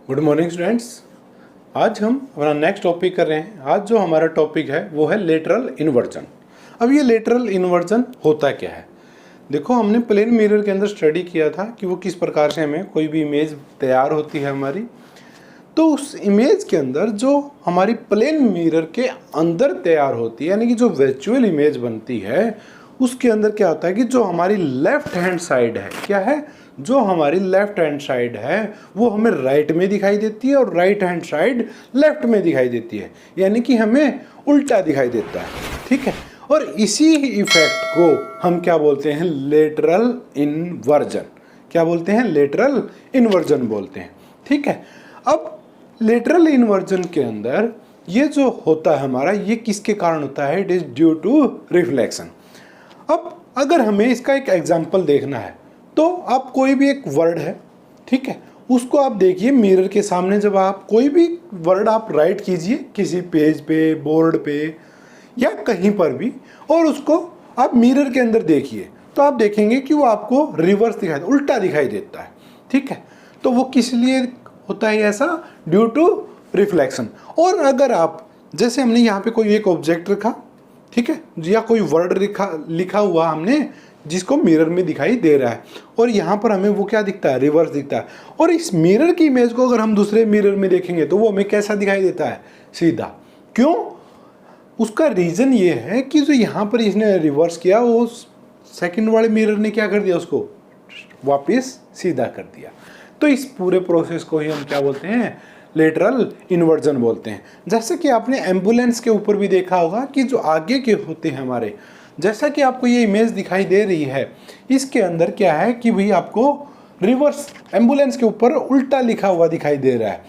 Good morning students. आज हम अपना नेक्स्ट टॉपिक कर रहे हैं। आज जो हमारा टॉपिक है वो है लेटरल इन्वर्जन। अब ये लेटरल इन्वर्जन होता क्या है? देखो, हमने प्लेन मिरर के अंदर स्टडी किया था कि वो किस प्रकार से हमें कोई भी इमेज तैयार होती है हमारी, तो उस इमेज के अंदर जो हमारी प्लेन मिरर के अंदर तैयार होती है, यानी कि जो वर्चुअल इमेज बनती है, उसके अंदर क्या होता है कि जो हमारी लेफ्ट हैंड साइड है, क्या है, जो हमारी लेफ्ट हैंड साइड है वो हमें राइट में दिखाई देती है और राइट हैंड साइड लेफ्ट में दिखाई देती है, यानी कि हमें उल्टा दिखाई देता है। ठीक है, और इसी इफेक्ट को हम क्या बोलते हैं? Lateral inversion. क्या बोलते हैं? लेटरल इन्वर्जन बोलते हैं। ठीक है, अब लेटरल इन्वर्जन के अंदर ये जो होता है हमारा, ये किसके कारण होता है? It is due to reflection. अब अगर हमें इसका एक एग्जांपल देखना है तो आप कोई भी एक वर्ड है, ठीक है, उसको आप देखिए मिरर के सामने। जब आप कोई भी वर्ड आप राइट कीजिए किसी पेज पे, बोर्ड पे या कहीं पर भी, और उसको आप मिरर के अंदर देखिए, तो आप देखेंगे कि वो आपको रिवर्स दिखाई, उल्टा दिखाई देता है। ठीक है, तो वो किस लिए होता है ऐसा? Due to reflection. और अगर आप, जैसे हमने यहाँ पे कोई एक ऑब्जेक्ट रखा, ठीक है, या कोई वर्ड लिखा हुआ हमने जिसको मिरर में दिखाई दे रहा है, और यहाँ पर हमें वो क्या दिखता है? रिवर्स दिखता है। और इस मिरर की इमेज को अगर हम दूसरे मिरर में देखेंगे तो वो हमें कैसा दिखाई देता है? सीधा। क्यों? उसका रीज़न ये है कि जो यहाँ पर इसने रिवर्स किया, वो सेकंड वाले मिरर ने क्या कर दिया? उसको वापस सीधा कर दिया। तो इस पूरे प्रोसेस को ही हम क्या बोलते हैं? लेटरल इन्वर्जन बोलते हैं। जैसे कि आपने एम्बुलेंस के ऊपर भी देखा होगा कि जो आगे के होते हैं हमारे, जैसा कि आपको ये इमेज दिखाई दे रही है, इसके अंदर क्या है कि भाई आपको रिवर्स एम्बुलेंस के ऊपर उल्टा लिखा हुआ दिखाई दे रहा है।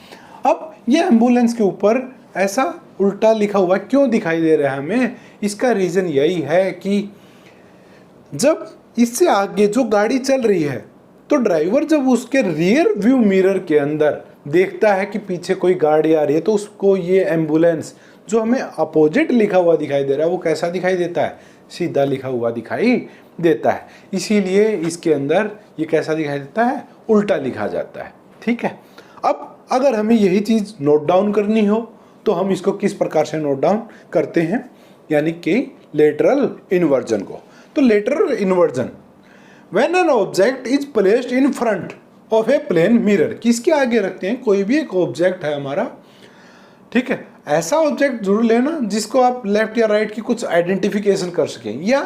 अब ये एम्बुलेंस के ऊपर ऐसा उल्टा लिखा हुआ क्यों दिखाई दे रहा है हमें? इसका रीज़न यही है कि जब इससे आगे जो गाड़ी चल रही है, तो ड्राइवर जब उसके रियर व्यू मिरर के अंदर देखता है कि पीछे कोई गाड़ी आ रही है, तो उसको ये एम्बुलेंस जो हमें अपोजिट लिखा हुआ दिखाई दे रहा है, वो कैसा दिखाई देता है? सीधा लिखा हुआ दिखाई देता है। इसीलिए इसके अंदर ये कैसा दिखाई देता है? उल्टा लिखा जाता है। ठीक है, अब अगर हमें यही चीज़ नोट डाउन करनी हो तो हम इसको किस प्रकार से नोट डाउन करते हैं? यानी कि लेटरल इन्वर्जन को। तो lateral inversion, when an object is placed in front of a plane mirror, किसके आगे रखते हैं? कोई भी एक ऑब्जेक्ट है हमारा, ठीक है, ऐसा ऑब्जेक्ट जरूर लेना जिसको आप लेफ्ट या राइट की कुछ आइडेंटिफिकेशन कर सकें, या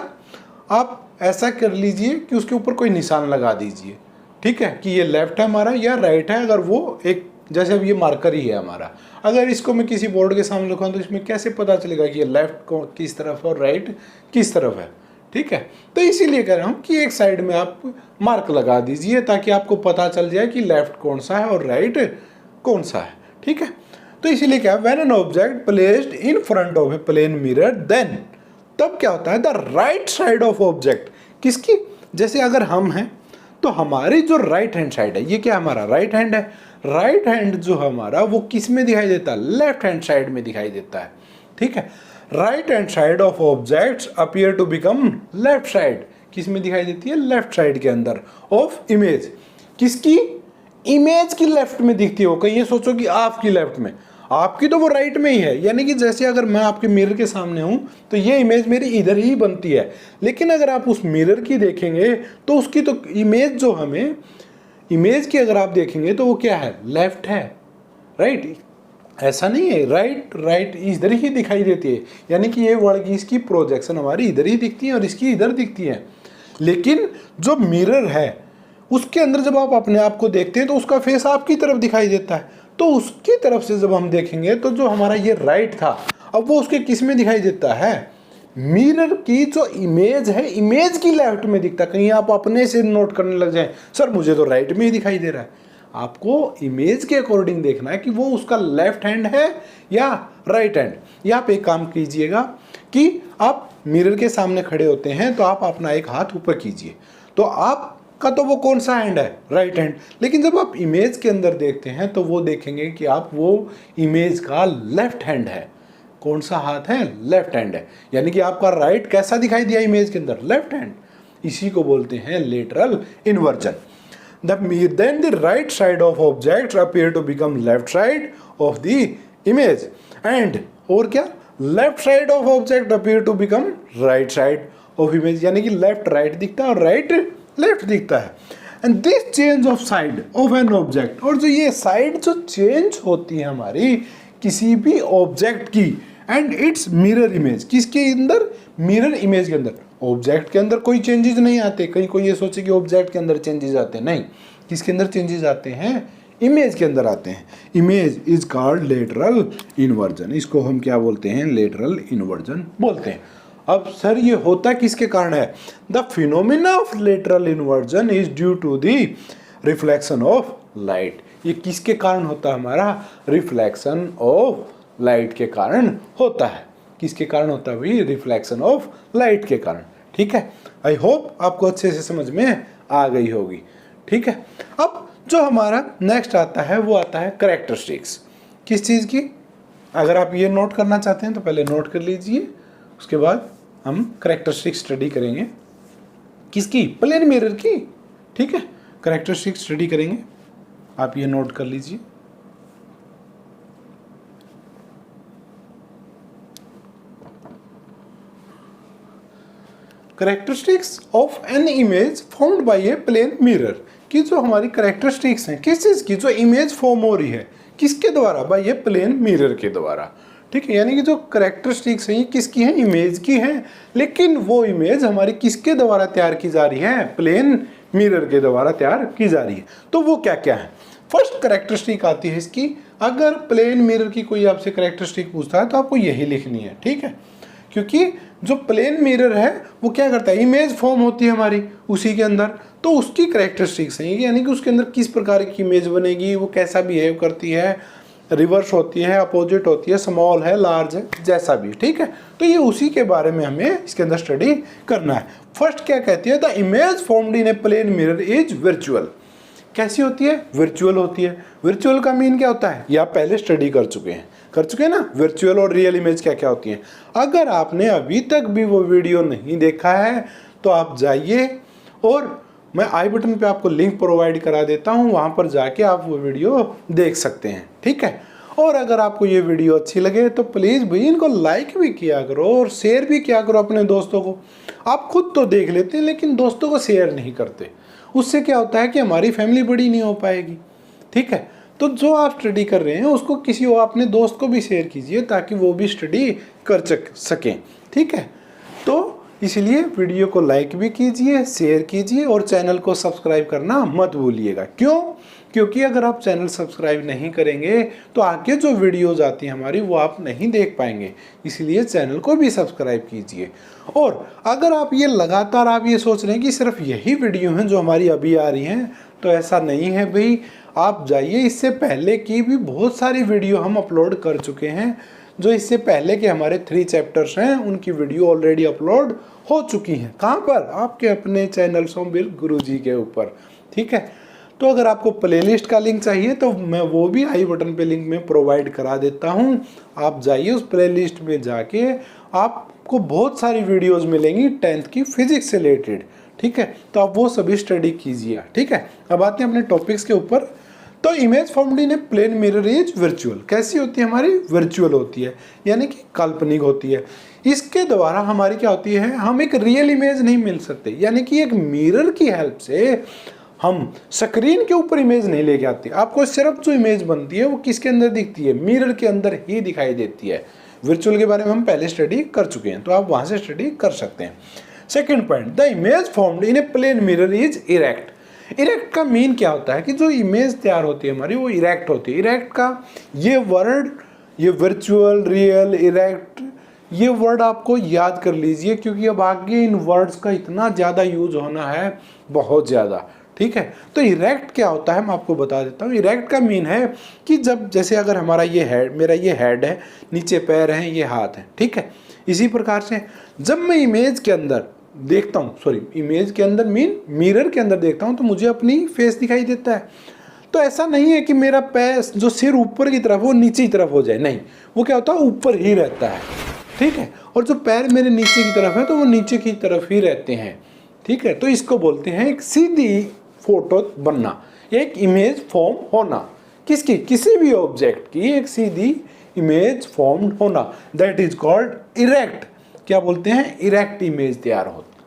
आप ऐसा कर लीजिए कि उसके ऊपर कोई निशान लगा दीजिए। ठीक है, कि ये लेफ्ट है हमारा या राइट है। अगर वो एक, जैसे अब ये मार्कर ही है हमारा, अगर इसको मैं किसी बोर्ड के सामने रखूँ तो इसमें कैसे पता चलेगा कि ये लेफ्ट किस तरफ है और राइट किस तरफ है? ठीक है, तो इसीलिए कह रहा हूँ कि एक साइड में आप मार्क लगा दीजिए ताकि आपको पता चल जाए कि लेफ्ट कौन सा है और राइट कौन सा है। ठीक है, तो इसीलिए क्या, when an object placed in front of a plane mirror, then, तब क्या होता है? The right side of object, किसकी? जैसे अगर हम हैं तो हमारी जो राइट हैंड साइड है, ये क्या हमारा राइट हैंड है, राइट हैंड जो हमारा वो किस में दिखाई देता है? लेफ्ट हैंड साइड में दिखाई देता है। ठीक है, right hand side of objects appear to become left side, किस में दिखाई देती है? लेफ्ट साइड के अंदर ऑफ इमेज। किसकी? इमेज की लेफ्ट में दिखती है वो। कहीं ये सोचो कि आपकी लेफ्ट में, आपकी तो वो राइट में ही है, यानी कि जैसे अगर मैं आपके मिरर के सामने हूं तो ये इमेज मेरी इधर ही बनती है, लेकिन अगर आप उस मिरर की देखेंगे तो उसकी तो इमेज जो हमें, इमेज की अगर आप देखेंगे तो वो क्या है? लेफ्ट है, राइट? ऐसा नहीं है, राइट राइट इधर ही दिखाई देती है, यानी कि ये वर्ड की इसकी प्रोजेक्शन हमारी इधर ही दिखती है और इसकी इधर दिखती है। लेकिन जो मिरर है उसके अंदर जब आप अपने आप को देखते हैं तो उसका फेस आपकी तरफ दिखाई देता है, तो उसकी तरफ से जब हम देखेंगे तो जो हमारा ये राइट था, अब वो उसके किस में दिखाई देता है? मिरर की जो इमेज है, इमेज की लेफ्ट में दिखता है। कहीं आप अपने से नोट करने लग जाएं, सर मुझे तो राइट में ही दिखाई दे रहा है। आपको इमेज के अकॉर्डिंग देखना है कि वो उसका लेफ्ट हैंड है या राइट हैंड। या आप एक काम कीजिएगा कि आप मिरर के सामने खड़े होते हैं तो आप अपना एक हाथ ऊपर कीजिए, तो आप का तो वो कौन सा हैंड है? Right hand. लेकिन जब आप इमेज के अंदर देखते हैं तो वो देखेंगे कि आप वो इमेज का लेफ्ट हैंड है। कौन सा हाथ है? लेफ्ट हैंड है, यानी कि आपका राइट कैसा दिखाई दिया इमेज के अंदर? Left hand. इसी को बोलते हैं lateral inversion. then the right side of object appear to become left side of the image and और क्या left side of object appear to become right side of image, यानी कि left right दिखता है और right left दिखता है। and this change of side of an object, और जो ये side जो change होती है हमारी किसी भी object की and its mirror image, किसके अंदर mirror image के अंदर, ऑब्जेक्ट के अंदर कोई चेंजेस नहीं आते। कहीं कोई ये सोचे कि ऑब्जेक्ट के अंदर चेंजेस आते हैं, नहीं, किसके अंदर चेंजेस आते हैं, इमेज के अंदर आते हैं। Image is called lateral inversion, इसको हम क्या बोलते हैं, लेटरल इन्वर्जन बोलते हैं। अब सर ये होता किसके कारण है, the phenomena of lateral inversion is due to the reflection of light. ये किसके कारण होता है, हमारा रिफ्लेक्शन ऑफ लाइट के कारण होता है। किसके कारण होता है भाई, रिफ्लेक्शन ऑफ लाइट के कारण। ठीक है, आई होप आपको अच्छे से समझ में आ गई होगी। ठीक है, अब जो हमारा नेक्स्ट आता है वो आता है कैरेक्टरिस्टिक्स। किस चीज़ की, अगर आप ये नोट करना चाहते हैं तो पहले नोट कर लीजिए, उसके बाद हम कैरेक्टरिस्टिक्स स्टडी करेंगे। किसकी, प्लेन मिरर की। ठीक है, कैरेक्टरिस्टिक्स स्टडी करेंगे, आप ये नोट कर लीजिए। Characteristics of an image formed by a plane mirror, की जो हमारी कैरेक्टरिस्टिक्स हैं किस चीज़ की, जो इमेज फॉर्म हो रही है किसके द्वारा, बाय ये प्लेन मिरर के द्वारा। ठीक है, यानी कि जो कैरेक्टरिस्टिक्स हैं ये किसकी हैं, इमेज की हैं, लेकिन वो इमेज हमारी किसके द्वारा तैयार की जा रही है, प्लेन मिरर के द्वारा तैयार की जा रही है। तो वो क्या क्या है, फर्स्ट कैरेक्टरिस्टिक आती है इसकी, अगर प्लेन मिरर की कोई आपसे कैरेक्टरिस्टिक पूछता है तो आपको यही लिखनी है। ठीक है, क्योंकि जो प्लेन मिरर है वो क्या करता है, इमेज फॉर्म होती है हमारी उसी के अंदर, तो उसकी कैरेक्टरिस्टिक्स हैं, यानी कि उसके अंदर किस प्रकार की इमेज बनेगी, वो कैसा बिहेव करती है, रिवर्स होती है, अपोजिट होती है, स्मॉल है, लार्ज है, जैसा भी। ठीक है, तो ये उसी के बारे में हमें इसके अंदर स्टडी करना है। फर्स्ट क्या कहती है, the image formed in a plane mirror is virtual. कैसी होती है, वर्चुअल होती है। वर्चुअल का मीन क्या होता है, ये आप पहले स्टडी कर चुके हैं ना, वर्चुअल और रियल इमेज क्या क्या होती हैं। अगर आपने अभी तक भी वो वीडियो नहीं देखा है तो आप जाइए, और मैं आई बटन पे आपको लिंक प्रोवाइड करा देता हूँ, वहाँ पर जाके आप वो वीडियो देख सकते हैं। ठीक है, और अगर आपको ये वीडियो अच्छी लगे तो प्लीज़ भाई इनको लाइक भी किया करो और शेयर भी किया करो अपने दोस्तों को। आप खुद तो देख लेते हैं लेकिन दोस्तों को शेयर नहीं करते, उससे क्या होता है कि हमारी फैमिली बड़ी नहीं हो पाएगी। ठीक है, तो जो आप स्टडी कर रहे हैं उसको किसी और अपने दोस्त को भी शेयर कीजिए ताकि वो भी स्टडी कर सकें। ठीक है, तो इसलिए वीडियो को लाइक भी कीजिए, शेयर कीजिए और चैनल को सब्सक्राइब करना मत भूलिएगा। क्यों, क्योंकि अगर आप चैनल सब्सक्राइब नहीं करेंगे तो आगे जो वीडियोज़ आती हैं हमारी वो आप नहीं देख पाएंगे, इसलिए चैनल को भी सब्सक्राइब कीजिए। और अगर आप ये लगातार आप ये सोच रहे हैं कि सिर्फ यही वीडियो हैं जो हमारी अभी आ रही हैं, तो ऐसा नहीं है भाई। आप जाइए, इससे पहले की भी बहुत सारी वीडियो हम अपलोड कर चुके हैं, जो इससे पहले के हमारे 3 चैप्टर्स हैं उनकी वीडियो ऑलरेडी अपलोड हो चुकी हैं। कहाँ पर, आपके अपने चैनल सोमवीर गुरुजी के ऊपर। ठीक है, तो अगर आपको प्लेलिस्ट का लिंक चाहिए तो मैं वो भी आई बटन पे लिंक में प्रोवाइड करा देता हूँ। आप जाइए, उस प्लेलिस्ट में जाके आपको बहुत सारी वीडियोस मिलेंगी 10th की फिजिक्स से रिलेटेड। ठीक है, तो आप वो सभी स्टडी कीजिए। ठीक है, अब आते हैं अपने टॉपिक्स के ऊपर। तो image formed in a plane mirror is virtual. कैसी होती है हमारी, वर्चुअल होती है, यानी कि काल्पनिक होती है। इसके द्वारा हमारी क्या होती है, हम एक रियल इमेज नहीं मिल सकते, यानी कि एक मिरर की हेल्प से हम स्क्रीन के ऊपर इमेज नहीं लेके आते। आपको सिर्फ जो इमेज बनती है वो किसके अंदर दिखती है, मिरर के अंदर ही दिखाई देती है। वर्चुअल के बारे में हम पहले स्टडी कर चुके हैं, तो आप वहाँ से स्टडी कर सकते हैं। Second point, the image formed in a plane mirror is erect. Erect का मीन क्या होता है कि जो इमेज तैयार होती है हमारी वो इरेक्ट होती है। इरेक्ट का ये वर्ड, ये वर्चुअल, रियल, इरेक्ट, ये वर्ड आपको याद कर लीजिए, क्योंकि अब आगे इन वर्ड्स का इतना ज़्यादा यूज होना है, बहुत ज़्यादा। ठीक है, तो इरेक्ट क्या होता है मैं आपको बता देता हूँ। इरेक्ट का मीन है कि जब, जैसे अगर हमारा ये हेड, मेरा ये हेड है, नीचे पैर हैं, ये हाथ है। ठीक है, इसी प्रकार से जब मैं इमेज के अंदर देखता हूँ, इमेज के अंदर मीन मिरर के अंदर देखता हूँ, तो मुझे अपनी फेस दिखाई देता है। तो ऐसा नहीं है कि मेरा पैर, जो सिर ऊपर की तरफ वो नीचे की तरफ हो जाए, नहीं, वो क्या होता है, ऊपर ही रहता है। ठीक है, और जो पैर मेरे नीचे की तरफ है तो वो नीचे की तरफ ही रहते हैं। ठीक है, तो इसको बोलते हैं एक सीधी फोटो बनना, एक इमेज फॉर्म होना, किसकी, किसी भी ऑब्जेक्ट की एक सीधी इमेज फॉर्म होना, दैट इज कॉल्ड इरेक्ट। क्या बोलते हैं, इरेक्ट इमेज तैयार होती,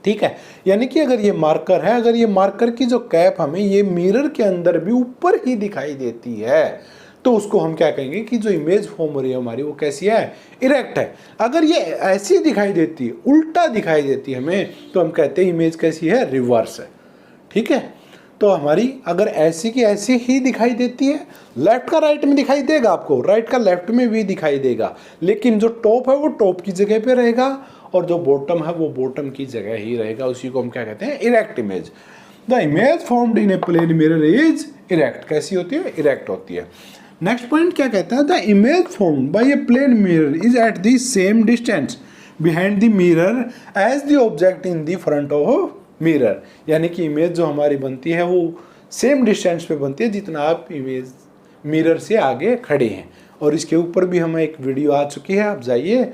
ठीक है। यानी कि अगर ये मार्कर है, अगर ये मार्कर की जो कैप हमें ये मिरर के अंदर भी ऊपर ही दिखाई देती है, तो उसको हम क्या कहेंगे कि जो इमेज फॉर्म हो रही है हमारी वो कैसी है, इरेक्ट है। अगर ये ऐसी दिखाई देती है, उल्टा दिखाई देती है हमें, तो हम कहते हैं इमेज कैसी है, रिवर्स है, ठीक है। तो हमारी अगर ऐसी की ऐसी ही दिखाई देती है, लेफ्ट का राइट में दिखाई देगा आपको, राइट का लेफ्ट में भी दिखाई देगा, लेकिन जो टॉप है वो टॉप की जगह पे रहेगा और जो बॉटम है वो बॉटम की जगह ही रहेगा। उसी को हम क्या कहते हैं, erect image. The image formed in a plane mirror is erect. कैसी होती है, इरेक्ट होती है। नेक्स्ट पॉइंट क्या कहता है, the image formed by a plane mirror is at the same distance behind the mirror as the object in the front of mirror. यानी कि इमेज जो हमारी बनती है वो सेम डिस्टेंस पे बनती है जितना आप इमेज मिरर से आगे खड़े हैं। और इसके ऊपर भी हमें एक वीडियो आ चुकी है, आप जाइए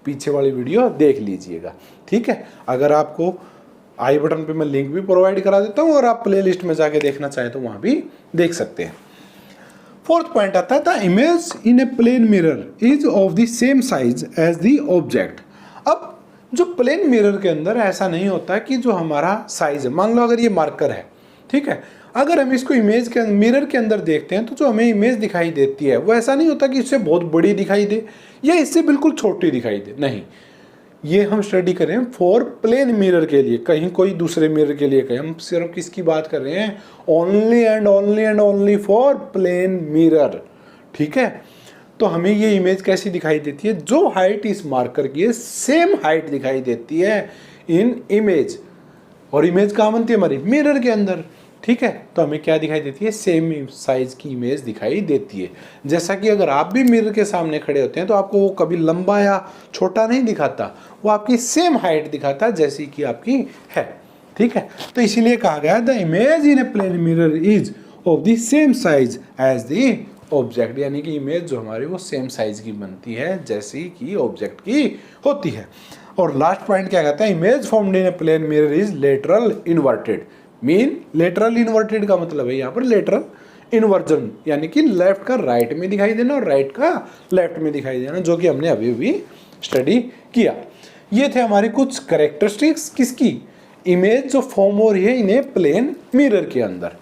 पीछे वाली वीडियो देख लीजिएगा, ठीक है। अगर आपको आई बटन पे मैं लिंक भी प्रोवाइड करा देता हूँ और आप प्ले लिस्ट में जाके देखना चाहें तो वहाँ भी देख सकते हैं। फोर्थ पॉइंट आता है, the image in a plane mirror is of the same size as the object. अब जो प्लेन मिरर के अंदर ऐसा नहीं होता कि जो हमारा साइज है, मान लो अगर ये मार्कर है, ठीक है, अगर हम इसको इमेज के मिरर के अंदर देखते हैं तो जो हमें इमेज दिखाई देती है वो ऐसा नहीं होता कि इससे बहुत बड़ी दिखाई दे या इससे बिल्कुल छोटी दिखाई दे, नहीं। ये हम स्टडी कर रहे हैं फॉर प्लेन मिरर के लिए, कहीं कोई दूसरे मिरर के लिए कहीं, हम सिर्फ किसकी बात कर रहे हैं, only and only and only for plane mirror, ठीक है। तो हमें ये इमेज कैसी दिखाई देती है, जो हाइट इस मार्कर की है सेम हाइट दिखाई देती है इन इमेज। और इमेज कहाँ बनती है, हमारी मिरर के अंदर, ठीक है। तो हमें क्या दिखाई देती है, सेम साइज की इमेज दिखाई देती है। जैसा कि अगर आप भी मिरर के सामने खड़े होते हैं तो आपको वो कभी लंबा या छोटा नहीं दिखाता, वो आपकी सेम हाइट दिखाता है जैसी कि आपकी है, ठीक है। तो इसीलिए कहा गया the image in a plane mirror is of the same size as the object. यानी कि इमेज जो हमारी वो सेम साइज की बनती है जैसी कि ऑब्जेक्ट की होती है। और लास्ट पॉइंट क्या कहता है, image formed in a plane mirror is lateral inverted. Mean lateral inverted का मतलब है यहाँ पर लेटरल इन्वर्जन, यानी कि लेफ्ट का राइट में दिखाई देना और राइट का लेफ्ट में दिखाई देना, जो कि हमने अभी अभी स्टडी किया। ये थे हमारे कुछ कैरेक्टरिस्टिक्स किसकी, इमेज जो फॉर्म हो रही है इन्हें प्लेन मिरर के अंदर।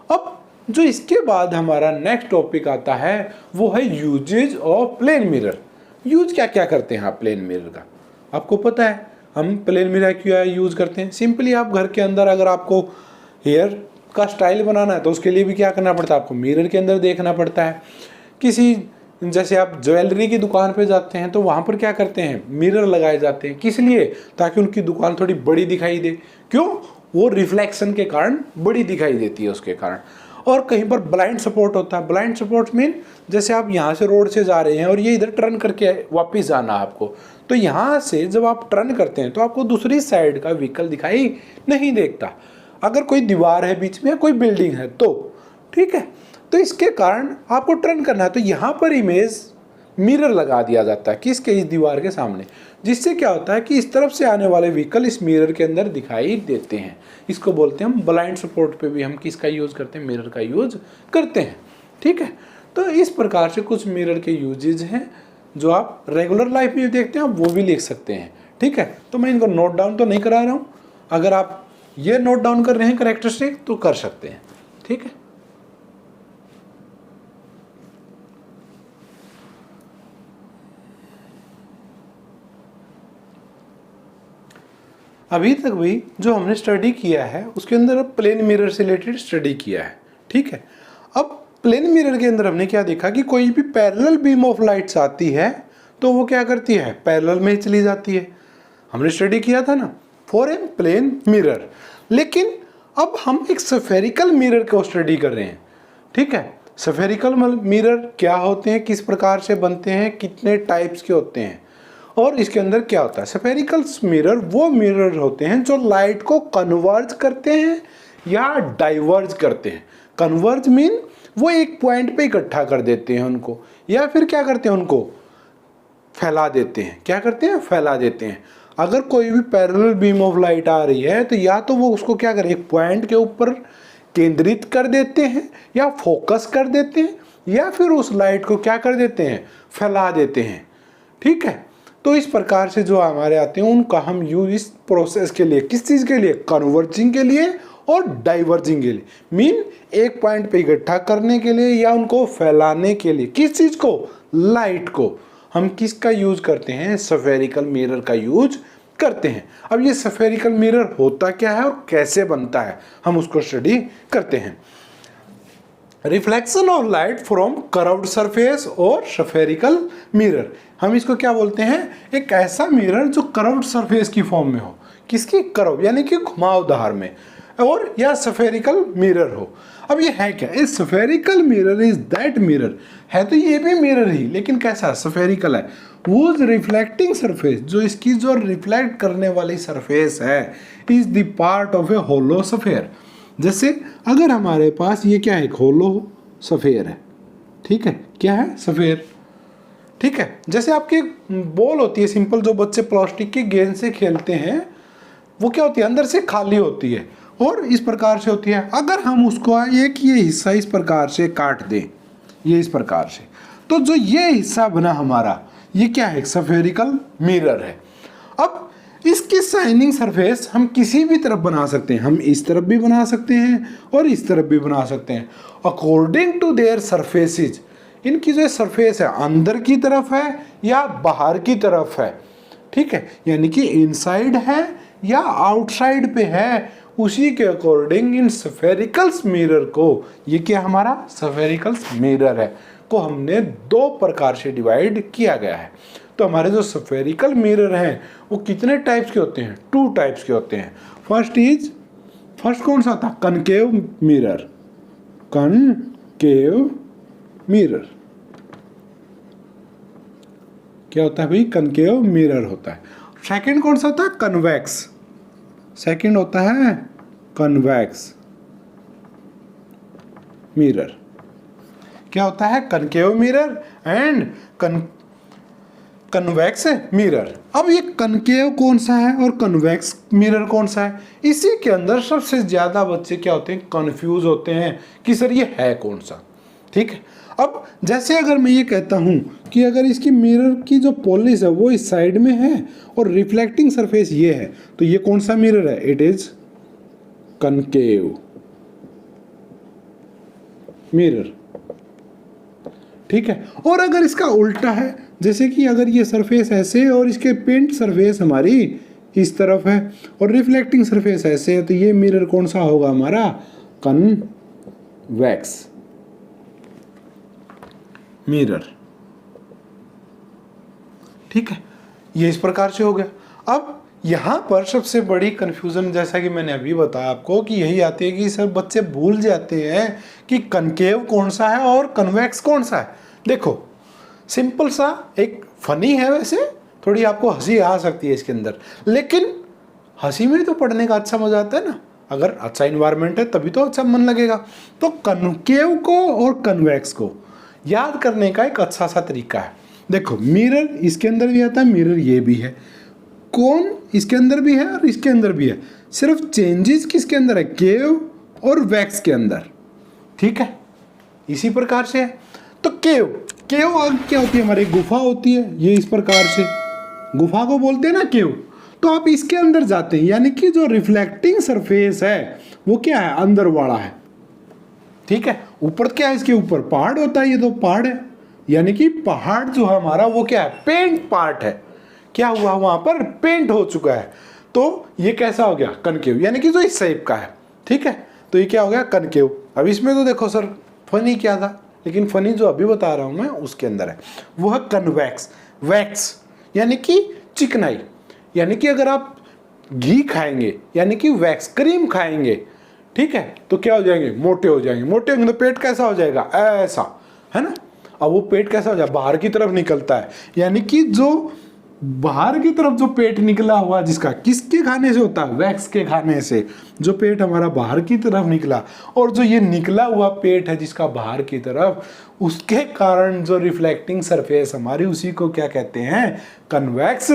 अब जो इसके बाद हमारा नेक्स्ट टॉपिक आता है वो है uses of plane mirror. Use क्या क्या करते हैं आप प्लेन मिरर का, आपको पता है। हम प्लेन मिरर क्यों यूज करते हैं, सिंपली आप घर के अंदर अगर आपको हेयर का स्टाइल बनाना है तो उसके लिए भी क्या करना पड़ता है, आपको मिरर के अंदर देखना पड़ता है। किसी जैसे आप ज्वेलरी की दुकान पे जाते हैं तो वहाँ पर क्या करते हैं, मिरर लगाए जाते हैं, किस लिए, ताकि उनकी दुकान थोड़ी बड़ी दिखाई दे। क्यों, वो रिफ्लेक्शन के कारण बड़ी दिखाई देती है उसके कारण। और कहीं पर ब्लाइंड सपोर्ट होता है। ब्लाइंड सपोर्ट मीन जैसे आप यहाँ से रोड से जा रहे हैं और ये इधर टर्न करके वापस जाना आपको, तो यहाँ से जब आप टर्न करते हैं तो आपको दूसरी साइड का व्हीकल दिखाई नहीं देता। अगर कोई दीवार है बीच में, कोई बिल्डिंग है तो, ठीक है, तो इसके कारण आपको टर्न करना है तो यहाँ पर इमेज मिरर लगा दिया जाता है किसके, इस दीवार के सामने, जिससे क्या होता है कि इस तरफ से आने वाले व्हीकल इस मिरर के अंदर दिखाई देते हैं। इसको बोलते हैं हम ब्लाइंड सपोर्ट पे भी हम किसका यूज़ करते हैं, मिरर का यूज करते हैं, ठीक है। तो इस प्रकार से कुछ मिरर के यूजेज हैं जो आप रेगुलर लाइफ में देखते हैं, आप वो भी लिख सकते हैं, ठीक है। तो मैं इनको नोट डाउन तो नहीं करा रहा हूँ, अगर आप ये नोट डाउन कर रहे हैं कैरेक्टरिस्टिक तो कर सकते हैं, ठीक है। अभी तक भी जो हमने स्टडी किया है उसके अंदर अब प्लेन मिरर से रिलेटेड स्टडी किया है, ठीक है। अब प्लेन मिरर के अंदर हमने क्या देखा कि कोई भी पैरेलल बीम ऑफ लाइट्स आती है तो वो क्या करती है, पैरेलल में ही चली जाती है। हमने स्टडी किया था ना फॉर ए प्लेन मिरर। लेकिन अब हम एक स्फेरिकल मिरर को स्टडी कर रहे हैं, ठीक है। स्फेरिकल मिरर क्या होते हैं, किस प्रकार से बनते हैं, कितने टाइप्स के होते हैं और इसके अंदर क्या होता है। स्फेरिकल मिरर वो मिरर होते हैं जो लाइट को कन्वर्ज करते हैं या डाइवर्ज करते हैं। कन्वर्ज मीन वो एक पॉइंट पे इकट्ठा कर देते हैं उनको, या फिर क्या करते हैं, उनको फैला देते हैं। क्या करते हैं, फैला देते हैं। अगर कोई भी पैरेलल बीम ऑफ लाइट आ रही है तो या तो वो उसको क्या करें, एक पॉइंट के ऊपर केंद्रित कर देते हैं या फोकस कर देते हैं, या फिर उस लाइट को क्या कर देते हैं, फैला देते हैं। ठीक है, तो इस प्रकार से जो हमारे आते हैं उनका हम यूज इस प्रोसेस के लिए, किस चीज़ के लिए, कन्वर्जिंग के लिए और डाइवर्जिंग के लिए, मीन एक पॉइंट पे इकट्ठा करने के लिए या उनको फैलाने के लिए। किस चीज़ को, लाइट को। हम किसका यूज करते हैं, स्फेरिकल मिरर का यूज करते हैं। अब ये स्फेरिकल मिरर होता क्या है और कैसे बनता है, हम उसको स्टडी करते हैं। Reflection of light from curved surface और स्फेरिकल मिरर, हम इसको क्या बोलते हैं, एक ऐसा मिरर जो कर्व्ड सरफेस की फॉर्म में हो, किसकी, कर्व यानी कि घुमावदार में, और या स्फेरिकल मिरर हो। अब ये है क्या, इस spherical mirror is that mirror, है तो ये भी मिरर ही, लेकिन कैसा, स्फेरिकल है। वो रिफ्लेक्टिंग सरफेस, जो इसकी जो रिफ्लेक्ट करने वाली सरफेस है, is the part of a hollow sphere. जैसे अगर हमारे पास ये क्या है, एक होलो स्फेयर है, ठीक है, क्या है, स्फेयर, ठीक है। जैसे आपकी बॉल होती है सिंपल, जो बच्चे प्लास्टिक की गेंद से खेलते हैं, वो क्या होती है, अंदर से खाली होती है और इस प्रकार से होती है। अगर हम उसको एक ये हिस्सा इस प्रकार से काट दें, ये इस प्रकार से, तो जो ये हिस्सा बना हमारा, ये क्या है, स्फेरिकल मिरर है। अब इसकी शाइनिंग सरफेस हम किसी भी तरफ बना सकते हैं, हम इस तरफ भी बना सकते हैं और इस तरफ भी बना सकते हैं, अकॉर्डिंग टू देयर सरफेसेज। इनकी जो सरफेस है अंदर की तरफ है या बाहर की तरफ है, ठीक है, यानी कि इनसाइड है या आउटसाइड पे है, उसी के अकॉर्डिंग इन स्फेरिकल्स मिरर को, ये क्या हमारा स्फेरिकल्स मिरर है, को हमने दो प्रकार से डिवाइड किया गया है। तो हमारे जो स्फेरिकल मिरर हैं वो कितने टाइप्स के होते हैं, 2 टाइप्स के होते हैं। फर्स्ट कौन सा था, कनकेव मिरर, कनकेव मिरर क्या होता है भाई, कनकेव मिरर होता है। सेकंड कौन सा था, कन्वेक्स, सेकंड होता है कन्वेक्स मिरर। क्या होता है, concave mirror and convex mirror. अब ये कनकेव कौन सा है और कन्वेक्स मिरर कौन सा है, इसी के अंदर सबसे ज्यादा बच्चे क्या होते हैं, कंफ्यूज होते हैं कि सर ये है कौन सा। ठीक है, अब जैसे अगर मैं ये कहता हूं कि अगर इसकी मिरर की जो पॉलिश है वो इस साइड में है और रिफ्लेक्टिंग सरफेस ये है, तो ये कौन सा मिरर है, इट इज कनकेव मिरर। ठीक है, और अगर इसका उल्टा है, जैसे कि अगर ये सरफेस ऐसे और इसके पेंट सरफेस हमारी इस तरफ है और रिफ्लेक्टिंग सरफेस ऐसे है, तो ये मिरर कौन सा होगा हमारा, कन्वेक्स मिरर। ठीक है, ये इस प्रकार से हो गया। अब यहां पर सबसे बड़ी कंफ्यूजन, जैसा कि मैंने अभी बताया आपको, कि यही आती है कि सर बच्चे भूल जाते हैं कि कनकेव कौन सा है और कन्वेक्स कौन सा है। देखो सिंपल सा, एक फनी है, वैसे थोड़ी आपको हंसी आ सकती है इसके अंदर, लेकिन हंसी में तो पढ़ने का अच्छा मजा आता है ना, अगर अच्छा इन्वायरमेंट है तभी तो अच्छा मन लगेगा। तो कनकेव को और कन्वेक्स को याद करने का एक अच्छा सा तरीका है। देखो मिरर इसके अंदर भी आता है, मिरर ये भी है, कौन इसके अंदर भी है और इसके अंदर भी है, सिर्फ चेंजेस किसके अंदर है, केव और वैक्स के अंदर। ठीक है, इसी प्रकार से है। तो केव क्या होती है, हमारी गुफा होती है, ये इस प्रकार से गुफा को बोलते हैं ना केव। तो आप इसके अंदर जाते हैं, यानी कि जो रिफ्लेक्टिंग सरफेस है वो क्या है, अंदर वाला है। ठीक है, ऊपर क्या है, इसके ऊपर पहाड़ होता है, ये तो पहाड़ है, यानी कि पहाड़ जो है हमारा वो क्या है, पेंट पार्ट है। क्या हुआ, वहां पर पेंट हो चुका है, तो ये कैसा हो गया, कनकेव, यानी कि जो इस शेप का है। ठीक है, तो ये क्या हो गया, कनकेव। अब इसमें तो देखो सर फनी क्या था, लेकिन फनी जो अभी बता रहा हूं मैं उसके अंदर है, वो है कन्वेक्स। वैक्स यानी कि चिकनाई, यानी कि अगर आप घी खाएंगे, यानी कि वैक्स क्रीम खाएंगे, ठीक है, तो क्या हो जाएंगे, मोटे हो जाएंगे। मोटे होंगे तो पेट कैसा हो जाएगा, ऐसा, है ना। अब वो पेट कैसा हो जाए, बाहर की तरफ निकलता है, यानी कि जो बाहर की तरफ जो पेट निकला हुआ, जिसका किसके खाने से होता है, वैक्स के खाने से, जो पेट हमारा बाहर की तरफ निकला, और जो ये निकला हुआ पेट है जिसका बाहर की तरफ, उसके कारण जो रिफ्लेक्टिंग सरफेस हमारी, उसी को क्या कहते हैं, कन्वेक्स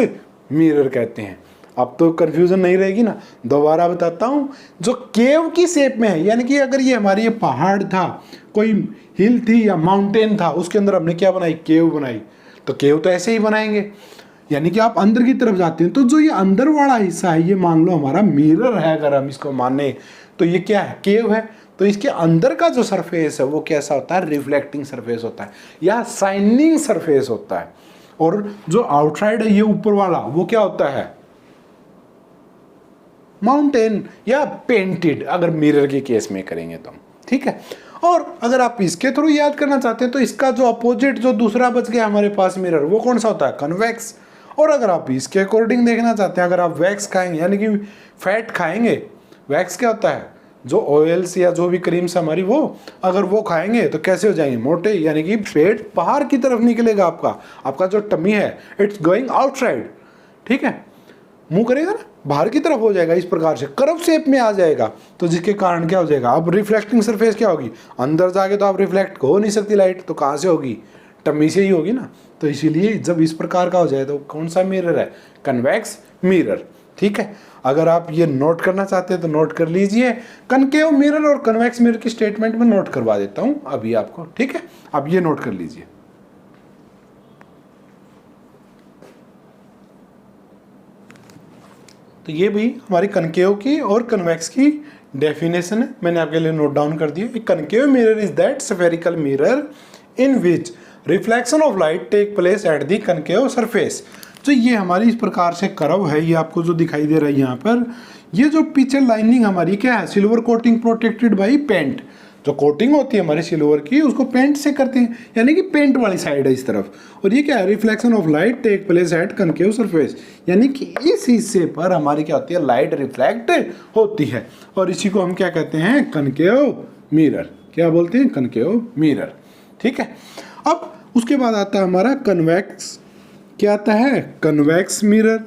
मिरर कहते हैं। अब तो कंफ्यूजन नहीं रहेगी ना, दोबारा बताता हूँ। जो केव की शेप में है, यानी कि अगर ये हमारी ये पहाड़ था, कोई हिल थी या माउंटेन था, उसके अंदर हमने क्या बनाई, केव बनाई, तो केव तो ऐसे ही बनाएंगे। यानी कि आप अंदर की तरफ जाते हैं तो जो ये अंदर वाला हिस्सा है, ये मान लो हमारा मिरर है, अगर हम इसको माने तो ये क्या है, केव है। तो इसके अंदर का जो सरफेस है वो कैसा होता है, रिफ्लेक्टिंग सरफेस होता है या शाइनिंग सरफेस होता है। और जो आउटसाइड है ये ऊपर वाला, वो क्या होता है, माउंटेन या पेंटेड, अगर मिरर के केस में करेंगे तो, ठीक है। और अगर आप इसके थ्रू याद करना चाहते हैं तो इसका जो अपोजिट, जो दूसरा बच गया हमारे पास मिरर, वो कौन सा होता है, कन्वेक्स। और अगर आप इसके अकॉर्डिंग देखना चाहते हैं, अगर आप वैक्स खाएंगे यानी कि फैट खाएंगे, वैक्स क्या होता है, जो ऑयल्स या जो भी क्रीम्स हमारी, वो अगर वो खाएंगे तो कैसे हो जाएंगे, मोटे, यानी कि पेट बाहर की तरफ निकलेगा आपका जो टमी है, इट्स गोइंग आउटसाइड, ठीक है। मुंह करेगा ना, बाहर की तरफ हो जाएगा, इस प्रकार से कर्व शेप में आ जाएगा। तो जिसके कारण क्या हो जाएगा, अब रिफ्लेक्टिंग सरफेस क्या होगी, अंदर जाके तो आप रिफ्लेक्ट हो नहीं सकती लाइट, तो कहाँ से होगी, टमी से ही होगी ना। तो इसीलिए जब इस प्रकार का हो जाए तो कौन सा मिरर है, कन्वेक्स मिरर, ठीक है। अगर आप ये नोट करना चाहते हैं तो नोट कर लीजिए। कनकेव मिरर और कन्वेक्स मिरर की स्टेटमेंट में नोट करवा देता हूं अभी आपको, ठीक है। अब ये नोट कर लीजिए। तो ये भी हमारी कनकेव की और कन्वेक्स की डेफिनेशन है, मैंने आपके लिए नोट डाउन कर दिया। Concave mirror is that spherical mirror in which reflection of light take place at the concave surface. तो ये हमारी इस प्रकार से कर्व है, ये आपको जो दिखाई दे रहा है यहाँ पर, ये जो पीछे लाइनिंग हमारी क्या है, silver coating protected by paint. जो कोटिंग होती है हमारे सिल्वर की, उसको पेंट से करते हैं, यानी कि पेंट वाली साइड है इस तरफ। और ये क्या है, reflection of light take place at concave surface, यानी कि इस हिस्से पर हमारी क्या होती है, लाइट रिफ्लेक्ट होती है। और इसी को हम क्या कहते हैं, कनकेव मिरर। क्या बोलते हैं, कनकेव मिरर, ठीक है। अब उसके बाद आता है हमारा कन्वेक्स। क्या आता है, convex mirror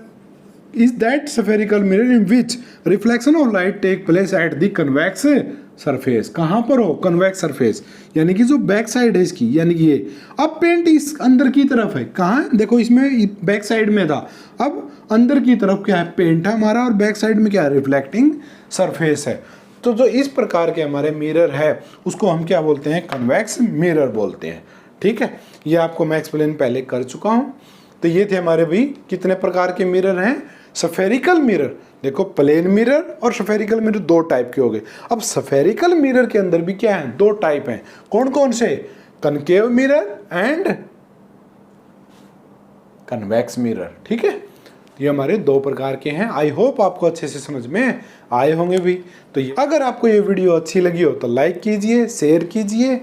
is that spherical mirror in which reflection of light take place at the convex surface. कहाँ पर हो, कन्वेक्स सरफेस, यानी कि जो बैक साइड है इसकी, यानी कि ये अब पेंट इस अंदर की तरफ है, कहाँ, देखो इसमें बैक साइड में था, अब अंदर की तरफ क्या है, पेंट है हमारा, और बैक साइड में क्या है, रिफ्लेक्टिंग सरफेस है। तो जो इस प्रकार के हमारे मिरर है उसको हम क्या बोलते हैं, कन्वेक्स मिरर बोलते हैं, ठीक है। ये आपको मैं एक्सप्लेन पहले कर चुका हूँ। तो ये थे हमारे भी कितने प्रकार के मिरर हैं, स्फेरिकल मिरर, देखो प्लेन मिरर और स्फेरिकल मिरर दो टाइप के हो गए। अब स्फेरिकल मिरर के अंदर भी क्या है, दो टाइप हैं, कौन कौन से, concave mirror and convex mirror, ठीक है। ये हमारे दो प्रकार के हैं। आई होप आपको अच्छे से समझ में आए होंगे भी। तो अगर आपको ये वीडियो अच्छी लगी हो तो लाइक कीजिए, शेयर कीजिए,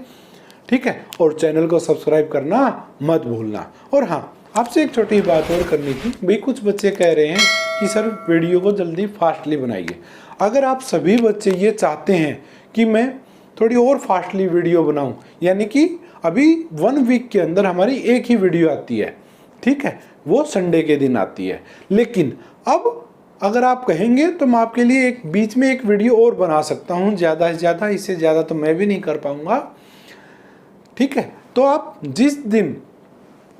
ठीक है, और चैनल को सब्सक्राइब करना मत भूलना। और हाँ, आपसे एक छोटी बात और करनी थी भाई, कुछ बच्चे कह रहे हैं कि सर वीडियो को जल्दी फास्टली बनाइए। अगर आप सभी बच्चे ये चाहते हैं कि मैं थोड़ी और फास्टली वीडियो बनाऊं, यानी कि अभी 1 वीक के अंदर हमारी एक ही वीडियो आती है, ठीक है, वो संडे के दिन आती है। लेकिन अब अगर आप कहेंगे तो मैं आपके लिए एक बीच में एक वीडियो और बना सकता हूँ, ज़्यादा से ज़्यादा, इससे ज़्यादा तो मैं भी नहीं कर पाऊँगा, ठीक है। तो आप जिस दिन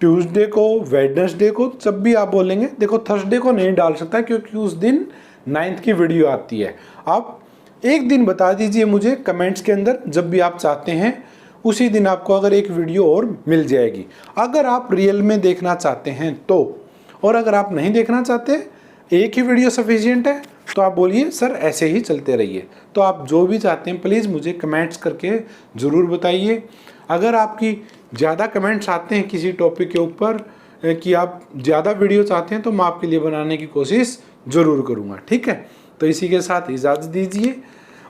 ट्यूसडे को, वेडनेसडे को, जब भी आप बोलेंगे, देखो थर्सडे को नहीं डाल सकता क्योंकि उस दिन 9th की वीडियो आती है। आप एक दिन बता दीजिए मुझे कमेंट्स के अंदर, जब भी आप चाहते हैं उसी दिन आपको अगर एक वीडियो और मिल जाएगी, अगर आप रियल में देखना चाहते हैं तो। और अगर आप नहीं देखना चाहते, एक ही वीडियो सफिशिएंट है, तो आप बोलिए सर ऐसे ही चलते रहिए। तो आप जो भी चाहते हैं प्लीज़ मुझे कमेंट्स करके ज़रूर बताइए। अगर आपकी ज़्यादा कमेंट्स आते हैं किसी टॉपिक के ऊपर कि आप ज़्यादा वीडियो चाहते हैं, तो मैं आपके लिए बनाने की कोशिश ज़रूर करूँगा, ठीक है। तो इसी के साथ इजाज़त दीजिए,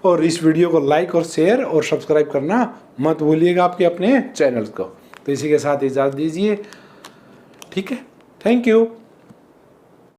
और इस वीडियो को लाइक और शेयर और सब्सक्राइब करना मत भूलिएगा आपके अपने चैनल को। तो इसी के साथ इजाज़त दीजिए, ठीक है, थैंक यू।